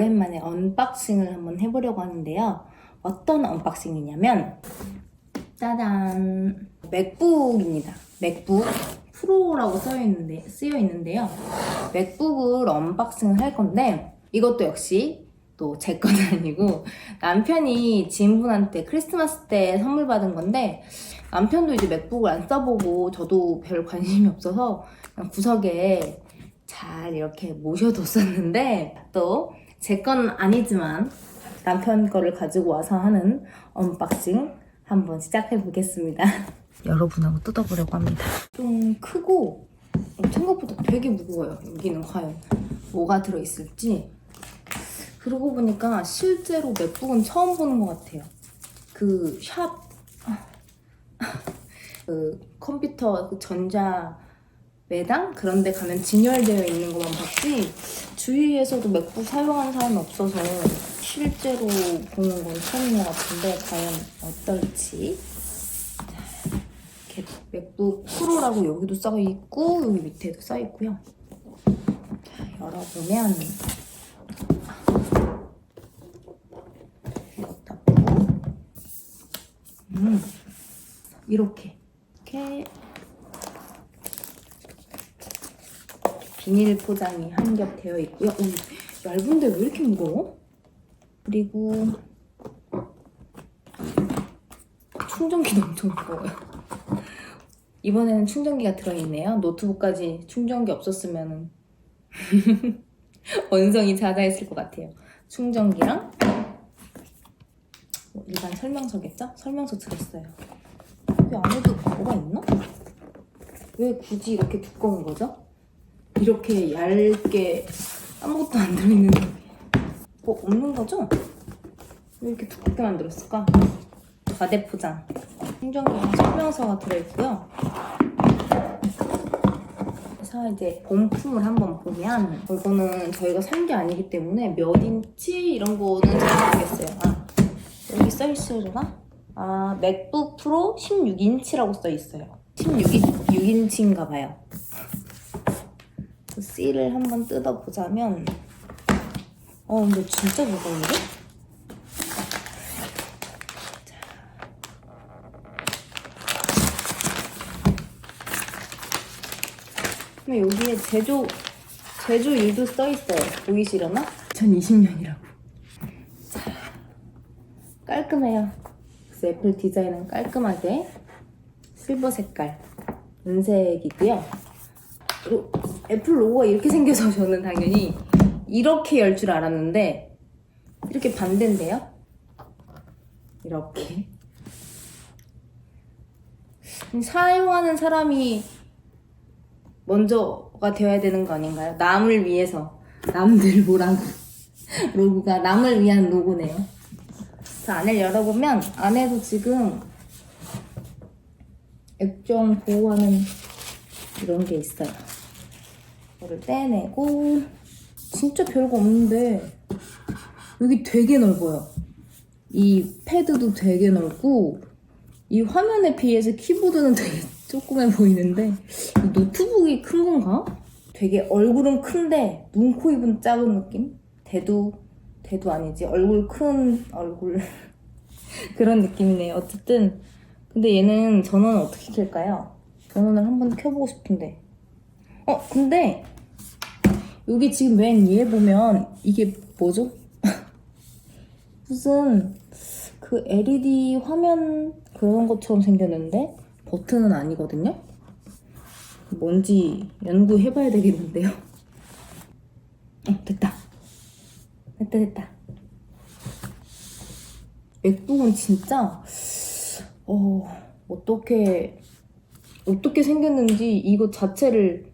오랜만에 언박싱을 한번 해보려고 하는데요. 어떤 언박싱이냐면 짜잔! 맥북입니다. 맥북 프로라고 쓰여 있는데요. 맥북을 언박싱을 할 건데 이것도 역시 또 제 건 아니고 남편이 지인분한테 크리스마스 때 선물 받은 건데 남편도 이제 맥북을 안 써보고 저도 별 관심이 없어서 그냥 구석에 잘 이렇게 모셔뒀었는데 또 제 건 아니지만 남편 거를 가지고 와서 하는 언박싱 한번 시작해 보겠습니다. 여러분하고 뜯어보려고 합니다. 좀 크고 생각보다 되게 무거워요. 여기는 과연 뭐가 들어있을지. 그러고 보니까 실제로 맥북은 처음 보는 것 같아요. 그 컴퓨터 그 전자 매당? 그런 데 가면 진열되어 있는 것만 봤지 주위에서도 맥북 사용하는 사람이 없어서 실제로 보는 건 처음인 것 같은데 과연 어떨지. 자, 이렇게 맥북 프로라고 여기도 써있고 여기 밑에도 써있고요. 자, 열어보면 이렇게 비닐 포장이 한 겹 되어 있고요. 오, 얇은데 왜 이렇게 무거워? 그리고 충전기도 엄청 무거워요. 이번에는 충전기가 들어있네요. 노트북까지 충전기 없었으면 원성이 자자했을 것 같아요. 충전기랑 일반 설명서겠죠? 설명서 들었어요. 여기 안에도 뭐가 있나? 왜 굳이 이렇게 두꺼운 거죠? 이렇게 얇게 아무것도 안 들어있는데 뭐 없는 거죠? 왜 이렇게 두껍게 만들었을까? 과대포장 충전기랑 설명서가 들어있고요. 그래서 이제 본품을 한번 보면 이거는 저희가 산 게 아니기 때문에 몇 인치 이런 거는 잘 모르겠어요. 여기 써있으려나? 맥북 프로 16인치라고 써있어요. 16인치인가 봐요. C를 한번 뜯어보자면 근데 진짜 무거운데? 근데 여기에 제조일도 써있어요. 보이시려나? 2020년이라고. 자, 깔끔해요. 그래서 애플 디자인은 깔끔하게 실버 색깔 은색이고요. 그리고 애플 로고가 이렇게 생겨서 저는 당연히 이렇게 열 줄 알았는데 이렇게 반대인데요? 이렇게 사용하는 사람이 먼저가 되어야 되는 거 아닌가요? 남을 위해서 남들 보라고 로고가 남을 위한 로고네요. 자, 안을 열어보면 안에도 지금 액정 보호하는 이런 게 있어요. 이거를 떼내고 진짜 별거 없는데 여기 되게 넓어요. 이 패드도 되게 넓고 이 화면에 비해서 키보드는 되게 조그매 보이는데 이 노트북이 큰 건가? 되게 얼굴은 큰데 눈, 코, 입은 작은 느낌? 대두 아니지 얼굴 큰 얼굴 그런 느낌이네요. 어쨌든 근데 얘는 전원을 어떻게 켤까요? 전원을 한번 켜보고 싶은데 근데 여기 지금 맨 위에 보면 이게 뭐죠? 무슨 그 LED 화면 그런 것처럼 생겼는데 버튼은 아니거든요? 뭔지 연구해봐야 되겠는데요? 됐다. 맥북은 진짜 어떻게 생겼는지 이거 자체를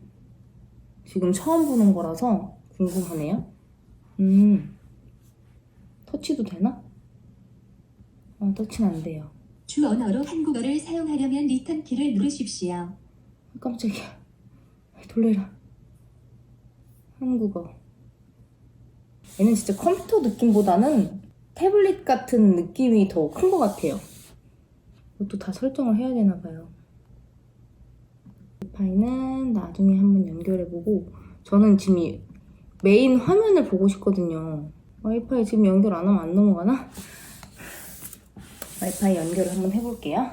지금 처음 보는 거라서 궁금하네요. 터치도 되나? 터치는 안 돼요. 주 언어로 한국어를 사용하려면 리턴 키를 누르십시오. 깜짝이야. 놀래라. 한국어. 얘는 진짜 컴퓨터 느낌보다는 태블릿 같은 느낌이 더 큰 것 같아요. 이것도 다 설정을 해야 되나 봐요. 와이파이는 나중에 한번 연결해보고 저는 지금 메인 화면을 보고 싶거든요. 와이파이 지금 연결 안 하면 안 넘어가나? 와이파이 연결을 한번 해볼게요.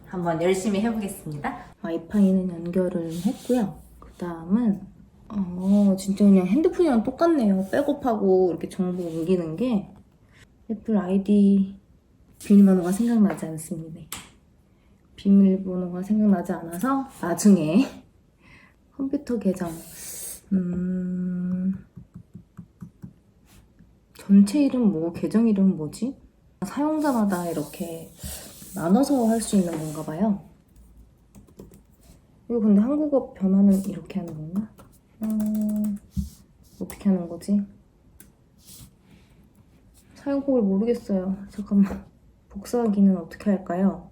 한번 열심히 해보겠습니다. 와이파이는 연결을 했고요. 그 다음은 진짜 그냥 핸드폰이랑 똑같네요. 백업하고 이렇게 정보 옮기는 게 애플 아이디 비밀번호가 생각나지 않습니다. 비밀번호가 생각나지 않아서 나중에 컴퓨터 계정 전체 이름 계정 이름 뭐지? 사용자마다 이렇게 나눠서 할 수 있는 건가 봐요. 이거 근데 한국어 변화는 이렇게 하는 건가? 어떻게 하는 거지? 사용법을 모르겠어요. 잠깐만. 복사하기는 어떻게 할까요?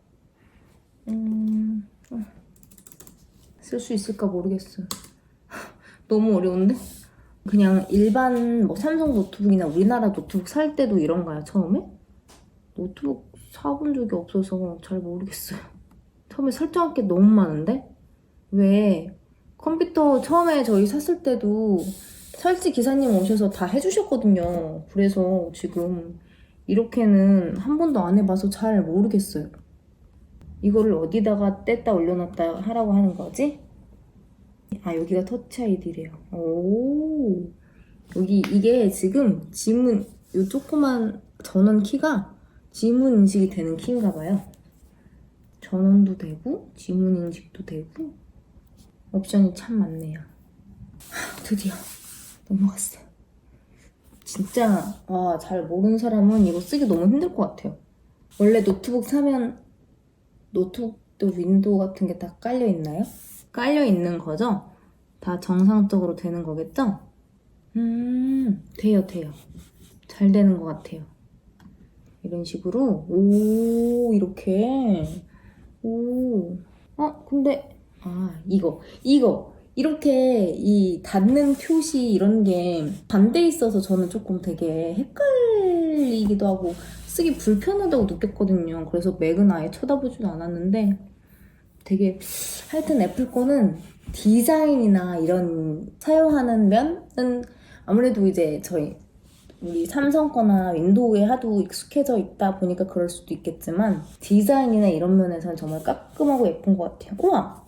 쓸 수 있을까 모르겠어요. 너무 어려운데? 그냥 일반 삼성 노트북이나 우리나라 노트북 살 때도 이런가요, 처음에? 노트북 사본 적이 없어서 잘 모르겠어요. 처음에 설정할 게 너무 많은데? 왜 컴퓨터 처음에 저희 샀을 때도 설치 기사님 오셔서 다 해주셨거든요. 그래서 지금 이렇게는 한 번도 안 해봐서 잘 모르겠어요. 이거를 어디다가 뗐다 올려놨다 하라고 하는 거지? 여기가 터치 아이디래요. 오, 이게 지금 지문, 이 조그만 전원 키가 지문 인식이 되는 키인가 봐요. 전원도 되고 지문 인식도 되고 옵션이 참 많네요. 드디어 넘어갔어요. 진짜 잘 모르는 사람은 이거 쓰기 너무 힘들 것 같아요. 원래 노트북 사면 노트북도 윈도우 같은 게 다 깔려 있나요? 깔려 있는 거죠? 다 정상적으로 되는 거겠죠? 돼요. 잘 되는 것 같아요. 이런 식으로 이렇게 근데 이거 이렇게 이 닫는 표시 이런 게 반대에 있어서 저는 조금 되게 헷갈리기도 하고 쓰기 불편하다고 느꼈거든요. 그래서 맥은 아예 쳐다보지도 않았는데 되게 하여튼 애플 거는 디자인이나 이런 사용하는 면은 아무래도 이제 우리 삼성 거나 윈도우에 하도 익숙해져 있다 보니까 그럴 수도 있겠지만 디자인이나 이런 면에서는 정말 깔끔하고 예쁜 것 같아요. 우와!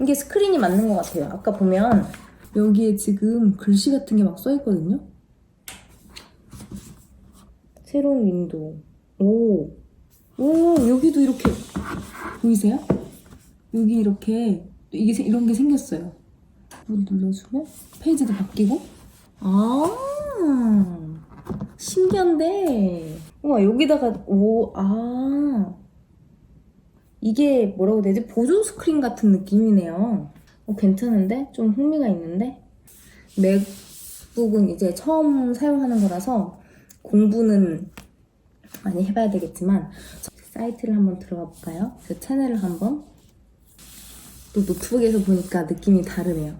이게 스크린이 맞는 것 같아요. 아까 보면 여기에 지금 글씨 같은 게 막 써있거든요. 새로운 윈도우. 오, 여기도 이렇게 보이세요? 여기 이렇게 이런 게 생겼어요. 이걸 눌러주면 페이지도 바뀌고. 신기한데. 우와, 여기다가 이게 뭐라고 해야 되지? 보조 스크린 같은 느낌이네요. 괜찮은데? 좀 흥미가 있는데? 맥북은 이제 처음 사용하는 거라서 공부는 많이 해봐야 되겠지만 사이트를 한번 들어가 볼까요? 그 채널을 한번. 또 노트북에서 보니까 느낌이 다르네요.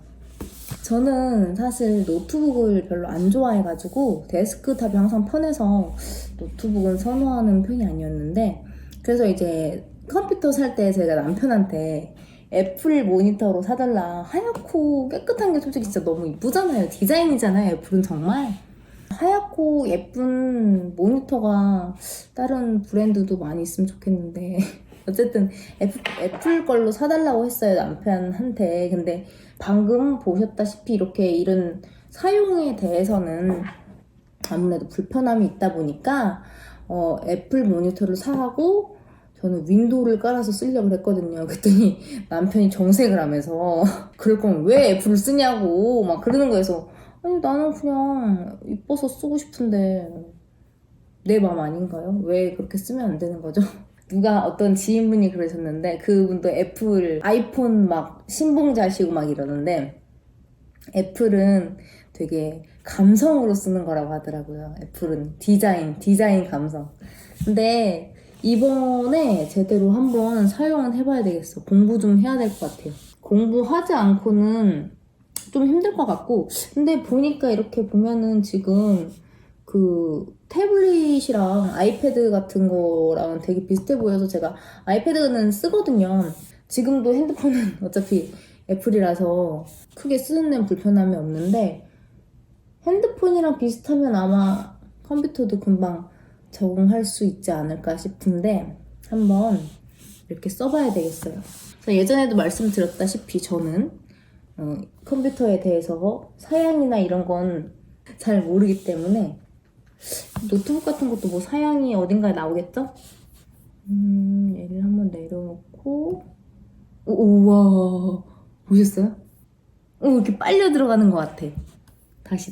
저는 사실 노트북을 별로 안 좋아해가지고 데스크탑이 항상 편해서 노트북은 선호하는 편이 아니었는데 그래서 이제 컴퓨터 살 때 제가 남편한테 애플 모니터로 사달라. 하얗고 깨끗한 게 솔직히 진짜 너무 이쁘잖아요. 디자인이잖아요. 애플은 정말. 하얗고 예쁜 모니터가 다른 브랜드도 많이 있으면 좋겠는데 어쨌든 애플 걸로 사달라고 했어요, 남편한테. 근데 방금 보셨다시피 이렇게 이런 사용에 대해서는 아무래도 불편함이 있다 보니까 애플 모니터를 사고 저는 윈도우를 깔아서 쓰려고 했거든요. 그랬더니 남편이 정색을 하면서 그럴 거면 왜 애플을 쓰냐고 막 그러는 거여서 아니 나는 그냥 이뻐서 쓰고 싶은데 내 맘 아닌가요? 왜 그렇게 쓰면 안 되는 거죠? 누가 어떤 지인분이 그러셨는데 그분도 애플 아이폰 막 신봉자시고 막 이러는데 애플은 되게 감성으로 쓰는 거라고 하더라고요. 애플은 디자인 감성. 근데 이번에 제대로 한번 사용은 해봐야 되겠어. 공부 좀 해야 될 것 같아요. 공부하지 않고는 좀 힘들 것 같고 근데 보니까 이렇게 보면은 지금 그 태블릿이랑 아이패드 같은 거랑 되게 비슷해 보여서 제가 아이패드는 쓰거든요. 지금도 핸드폰은 어차피 애플이라서 크게 쓰는 데는 불편함이 없는데 핸드폰이랑 비슷하면 아마 컴퓨터도 금방 적응할 수 있지 않을까 싶은데 한번 이렇게 써봐야 되겠어요. 예전에도 말씀드렸다시피 저는 컴퓨터에 대해서 사양이나 이런 건 잘 모르기 때문에 노트북 같은 것도 뭐 사양이 어딘가에 나오겠죠? 얘를 한번 내려놓고 우와 보셨어요? 이렇게 빨려 들어가는 것 같아. 다시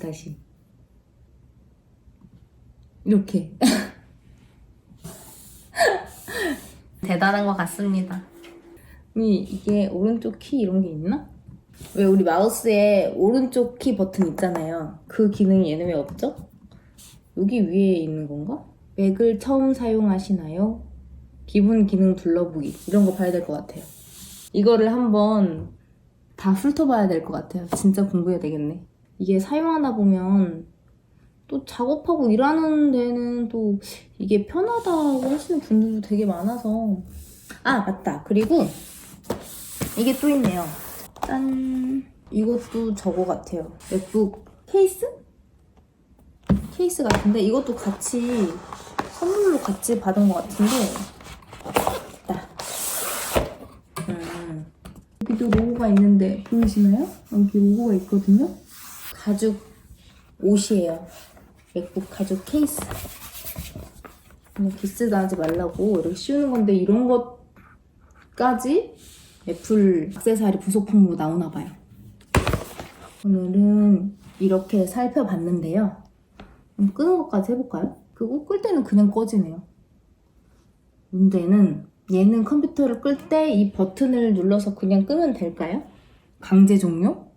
이렇게 대단한 것 같습니다. 이게 오른쪽 키 이런 게 있나? 왜 우리 마우스에 오른쪽 키 버튼 있잖아요. 그 기능이 얘는 왜 없죠? 여기 위에 있는 건가? 맥을 처음 사용하시나요? 기본 기능 둘러보기 이런 거 봐야 될 것 같아요. 이거를 한번 다 훑어봐야 될 것 같아요. 진짜 공부해야 되겠네. 이게 사용하다 보면 또 작업하고 일하는 데는 또 이게 편하다고 하시는 분들도 되게 많아서 아 맞다. 그리고 이게 또 있네요. 짠! 이것도 저거 같아요. 맥북 케이스? 케이스 같은데 이것도 같이 선물로 같이 받은 것 같은데 있다. 여기도 로고가 있는데 보이시나요? 여기 로고가 있거든요. 가죽 옷이에요. 맥북 가죽 케이스. 기스 나지 말라고 이렇게 씌우는 건데 이런 것까지 애플 액세서리 부속품으로 나오나 봐요. 오늘은 이렇게 살펴봤는데요. 끄는 것까지 해볼까요? 그거 끌 때는 그냥 꺼지네요. 문제는 얘는 컴퓨터를 끌 때 이 버튼을 눌러서 그냥 끄면 될까요? 강제 종료?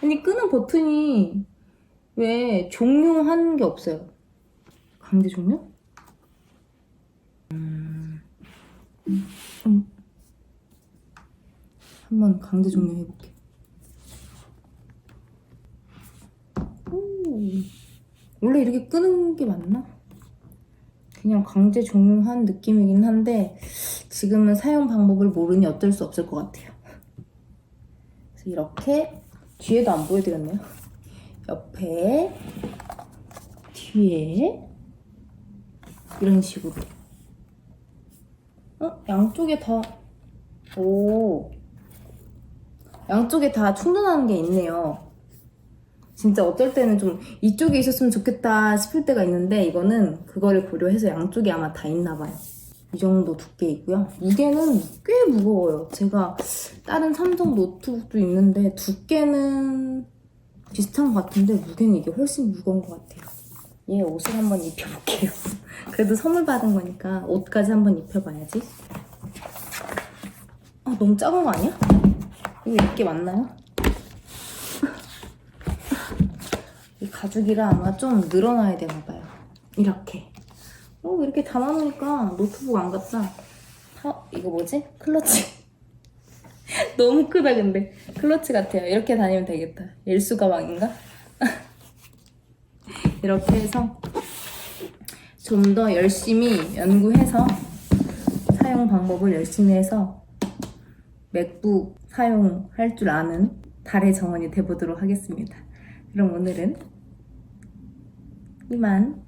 아니 끄는 버튼이 왜 종료하는 게 없어요? 강제 종료? 한번 강제 종료해볼게. 원래 이렇게 끄는 게 맞나? 그냥 강제 종료한 느낌이긴 한데 지금은 사용 방법을 모르니 어쩔 수 없을 것 같아요. 그래서 이렇게 뒤에도 안 보여드렸네요. 옆에 뒤에 이런 식으로 양쪽에 다 양쪽에 다 충전하는 게 있네요. 진짜 어떨 때는 좀 이쪽에 있었으면 좋겠다 싶을 때가 있는데 이거는 그거를 고려해서 양쪽에 아마 다 있나 봐요. 이 정도 두께이고요. 무게는 꽤 무거워요. 제가 다른 삼성 노트북도 있는데 두께는 비슷한 것 같은데 무게는 이게 훨씬 무거운 것 같아요. 얘 옷을 한번 입혀볼게요. 그래도 선물 받은 거니까 옷까지 한번 입혀봐야지. 너무 작은 거 아니야? 이거 입게 맞나요? 이 가죽이라 아마 좀 늘어나야 되나 봐요. 이렇게. 이렇게 담아놓으니까 노트북 안 같다. 이거 뭐지? 클러치. 너무 크다 근데. 클러치 같아요. 이렇게 다니면 되겠다. 일수 가방인가? 이렇게 해서 좀 더 열심히 연구해서 사용 방법을 열심히 해서 맥북 사용할 줄 아는 달의 정원이 돼보도록 하겠습니다. 그럼 오늘은 이만.